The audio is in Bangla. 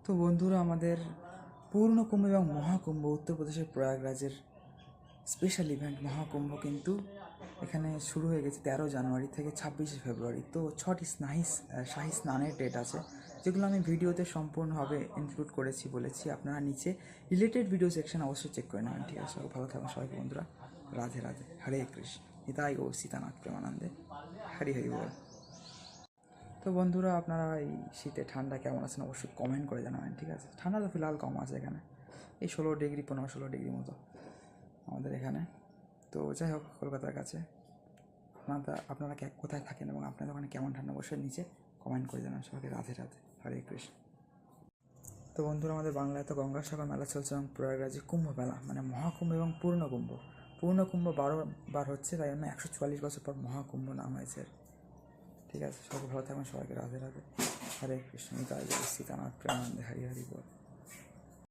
তো বন্ধুরা, আমাদের পূর্ণকুম্ভ এবং মহাকুম্ভ উত্তরপ্রদেশের প্রয়াগরাজের স্পেশাল ইভেন্ট মহাকুম্ভ কিন্তু এখানে শুরু হয়ে গেছে 13 জানুয়ারি থেকে 26 ফেব্রুয়ারি। তো 6টি শাহী স্নানের ডেট আছে, যেগুলো আমি ভিডিওতে সম্পূর্ণভাবে ইনক্লুড করেছি বলেছি। আপনারা নিচে রিলেটেড ভিডিও সেকশন অবশ্যই চেক করে নেবেন। ঠিক আছে, ভালো থাকবেন সবাইকে বন্ধুরা। রাধে রাধে, হরে কৃষ্ণ, নিতাই গৌর সীতানাথ প্রেমানন্দে, হরি হরি বল। তো বন্ধুরা, আপনারা এই শীতে ঠান্ডা কেমন আছেন অবশ্যই কমেন্ট করে জানাবেন। ঠিক আছে, ঠান্ডা তো ফিলহাল কম আছে এখানে, এই 16 ডিগ্রি 15-16 ডিগ্রি মতো আমাদের এখানে। তো যাই হোক, কলকাতার কাছে আপনারা কোথায় থাকেন এবং আপনাদের ওখানে কেমন ঠান্ডা অবশ্যই নিচে কমেন্ট করে জানান। সবাইকে রাধে রাধে, হরে কৃষ্ণ। তো বন্ধুরা, আমাদের বাংলায় তো গঙ্গাসাগর মেলা চলছে এবং প্রয়াগরাজে কুম্ভ মেলা, মানে মহাকুম্ভ এবং পূর্ণকুম্ভ। পূর্ণকুম্ভ 12বার হচ্ছে, তাই জন্য 144 বছর পর মহাকুম্ভ নাম হয়েছে। ঠিক আছে, সবাই ভালো থাকবেন, সবাইকে রাধে রাধে, হরে কৃষ্ণ, নিতাই গৌর সীতানাথ প্রেমানন্দে, হরি হরি বল।